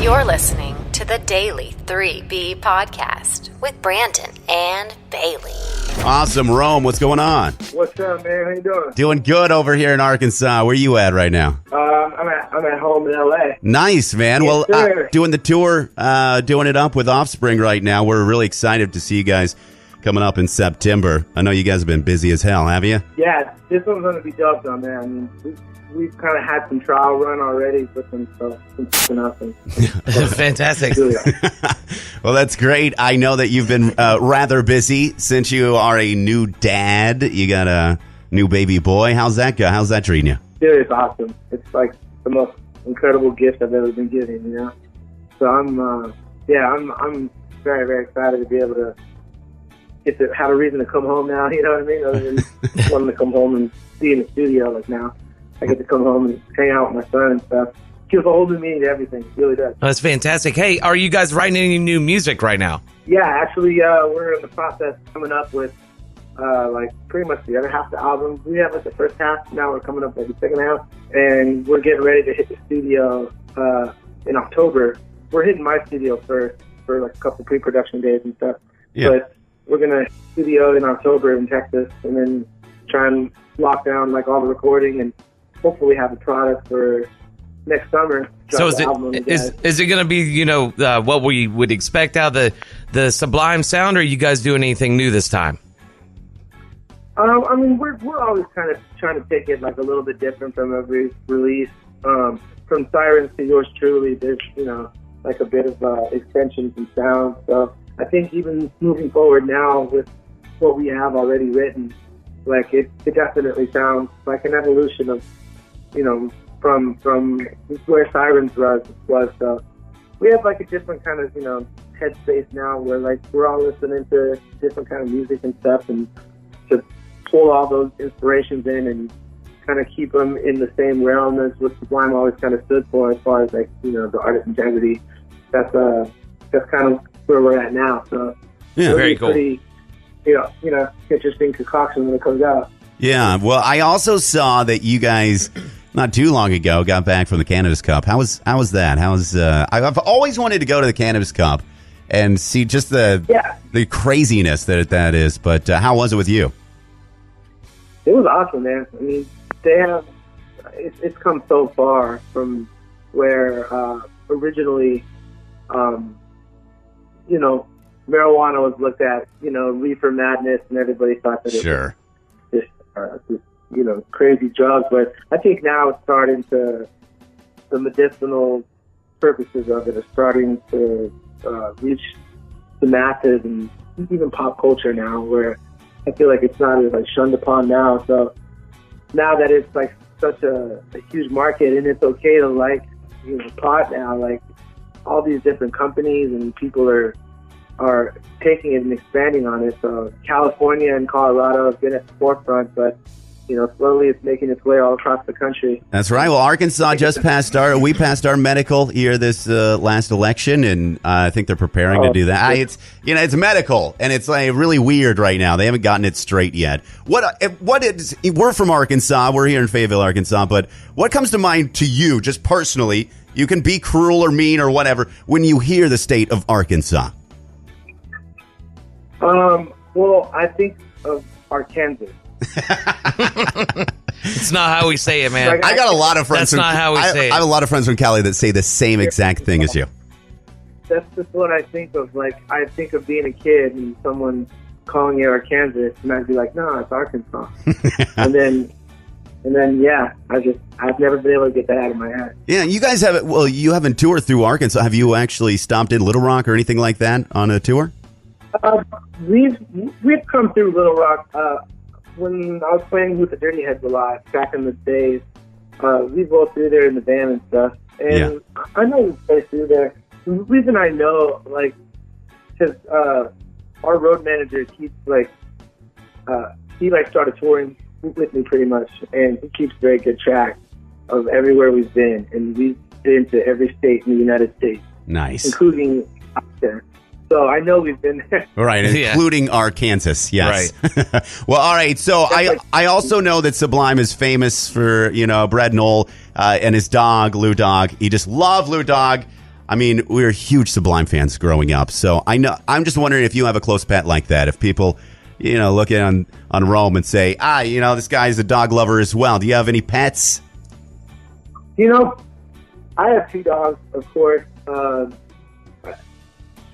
You're listening to the Daily 3B Podcast with Brandon and Bailey. Awesome. Rome, what's going on? What's up, man? How you doing? Doing good over here in Arkansas. Where you at right now? I'm at home in L.A. Nice, man. Yes, Well, doing the tour, doing it up with Offspring right now. We're really excited to see you guys coming up in September. I know you guys have been busy as hell, have you? Yeah, this one's going to be dope, though, man. I mean, we've kind of had some trial run already with them, so it's nothing. Fantastic. Well, that's great. I know that you've been rather busy since you are a new dad. You got a new baby boy. How's that go? How's that treating you? Dude, it's awesome. It's like the most incredible gift I've ever been given, you know? So I'm very, very excited to be able to get to have a reason to come home now, you know what I mean? Other than wanting to come home and be in the studio like now. I get to come home and hang out with my son and stuff. Feels older than me to everything. It really does. That's fantastic. Hey, are you guys writing any new music right now? Yeah, actually, we're in the process coming up with like pretty much the other half of the album. We have like the first half. Now we're coming up with the second half, and we're getting ready to hit the studio in October. We're hitting my studio first for like a couple pre-production days and stuff. Yeah. But we're gonna studio in October in Texas, and then try and lock down like all the recording and hopefully have a product for next summer. So is it going to be, you know, what we would expect out of the Sublime sound, or are you guys doing anything new this time? I mean, we're always kind of trying to take it like a little bit different from every release. From Sirens to Yours Truly, there's, you know, like a bit of extensions and sound. So I think even moving forward now with what we have already written, like it definitely sounds like an evolution of, you know, from where Sirens was. So we have like a different kind of, you know, headspace now where like we're all listening to different kind of music and stuff, and to pull all those inspirations in and kind of keep them in the same realm as what Sublime always kind of stood for, as far as like, you know, the artist integrity. That's kind of where we're at now. So yeah, very cool. Pretty, you know, interesting concoction when it comes out. Yeah. Well, I also saw that you guys not too long ago got back from the Cannabis Cup. How was that? I've always wanted to go to the Cannabis Cup and see just the craziness that is. But how was it with you? It was awesome, man. I mean, it's come so far from where originally, you know, marijuana was looked at, you know, reefer madness, and everybody thought that it was just, you know, crazy drugs. But I think now it's starting to, the medicinal purposes of it are starting to reach the masses and even pop culture now, where I feel like it's not as like shunned upon now. So now that it's like such a huge market and it's okay to like, you know, pot now, like all these different companies and people are taking it and expanding on it. So California and Colorado have been at the forefront, but you know, slowly it's making its way all across the country. That's right. Well, Arkansas just passed our medical here this last election, and I think they're preparing to do that. It's medical, and it's like really weird right now. They haven't gotten it straight yet. We're from Arkansas. We're here in Fayetteville, Arkansas. But what comes to mind to you, just personally? You can be cruel or mean or whatever when you hear the state of Arkansas. Well, I think of Arkansas. It's not how we say it, man. I got a lot of friends. That's not how we say it. I have a lot of friends from Cali that say the same exact thing as you. That's just what I think of. Like, I think of being a kid and someone calling it Arkansas, and I'd be like, no, it's Arkansas. and then, yeah, I've never been able to get that out of my head. Yeah, you guys you haven't toured through Arkansas. Have you actually stopped in Little Rock or anything like that on a tour? We've come through Little Rock. When I was playing with the Dirty Heads a lot back in the days, we both through there in the van and stuff. And I know we played through there. The reason I know, like, because our road manager keeps he started touring with me pretty much, and he keeps very good track of everywhere we've been, and we've been to every state in the United States. Nice, including out there. So I know we've been there. Right, including Arkansas, yes. Right. Well, all right. So I also know that Sublime is famous for, you know, Brad Knoll and his dog, Lou Dog. He just loved Lou Dog. I mean, we were huge Sublime fans growing up. So I'm just wondering if you have a close pet like that. If people, look on Rome and say, this guy's a dog lover as well. Do you have any pets? I have 2 dogs, of course.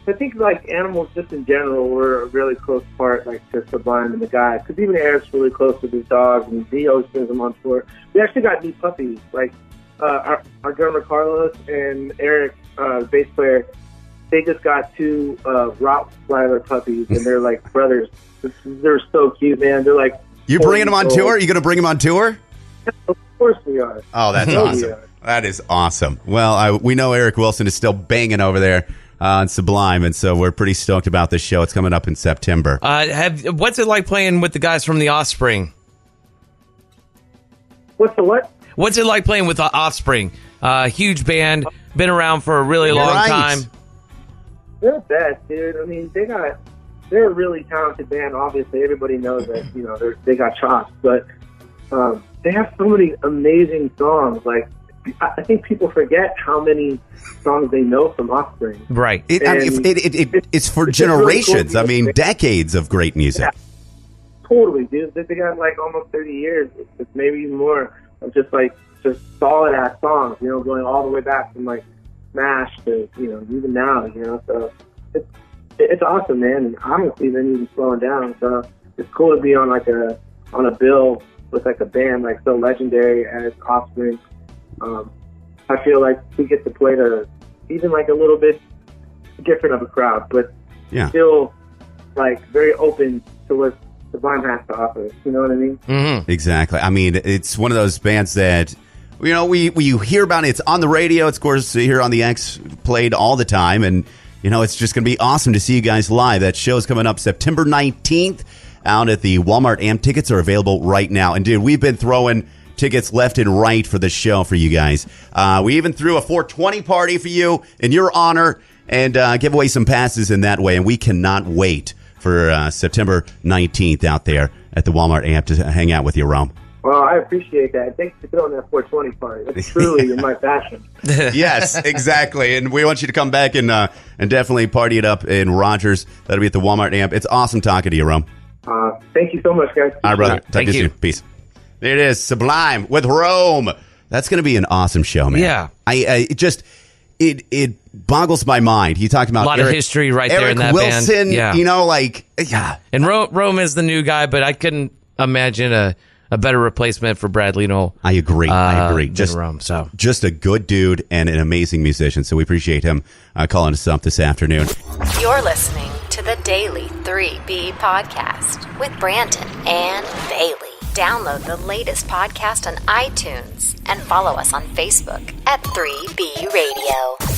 I think like animals just in general were a really close part, like to Sublime and the guys. Because even Eric's really close with his dogs, and he always brings them on tour. We actually got new puppies. Like our drummer Carlos and Eric, bass player, they just got 2 Rottweiler puppies, and they're like brothers. They're so cute, man. They're like. You're bringing them on tour? You're going to bring them on tour? Of course we are. Oh, that's awesome. That is awesome. Well, we know Eric Wilson is still banging over there on Sublime, and so we're pretty stoked about this show. It's coming up in September. What's it like playing with the guys from The Offspring? What's the what? What's it like playing with The Offspring? Huge band, been around for a really long time. They're the best, dude. I mean, they're a really talented band. Obviously, everybody knows that, they got chops, but they have so many amazing songs. Like, I think people forget how many songs they know from Offspring. Right. It's for generations. Really cool, decades of great music. Yeah, totally, dude. They got like almost 30 years, it's maybe even more, of just solid ass songs. Going all the way back from like Smash to even now. So it's awesome, man. And honestly, they're even slowing down. So it's cool to be on a bill with like a band like so legendary as Offspring. I feel like we get to play to even like a little bit different of a crowd, but still like very open to what Sublime has to offer. You know what I mean? Mm-hmm. Exactly. I mean, it's one of those bands that we hear about it. It's on the radio. It's of course here on the X played all the time, and it's just going to be awesome to see you guys live. That show's coming up September 19th out at the Walmart Amp. Tickets are available right now, and dude, we've been throwing tickets left and right for the show for you guys. We even threw a 420 party for you in your honor and give away some passes in that way. And we cannot wait for September 19th out there at the Walmart Amp to hang out with you, Rome. Well, I appreciate that. Thanks for throwing that 420 party. That's truly in my passion. Yes, exactly. And we want you to come back and definitely party it up in Rogers. That'll be at the Walmart Amp. It's awesome talking to you, Rome. Thank you so much, guys. All right, brother. Talk to you soon. Peace. There it is, Sublime with Rome. That's going to be an awesome show, man. Yeah. It boggles my mind. He talked about a lot of history right there in that Wilson, band. Yeah. And Rome is the new guy, but I couldn't imagine a better replacement for Bradley Noel. I agree. Just Rome. So just a good dude and an amazing musician. So we appreciate him calling us up this afternoon. You're listening to the Daily 3B podcast with Brandon and Bailey. Download the latest podcast on iTunes and follow us on Facebook at 3B Radio.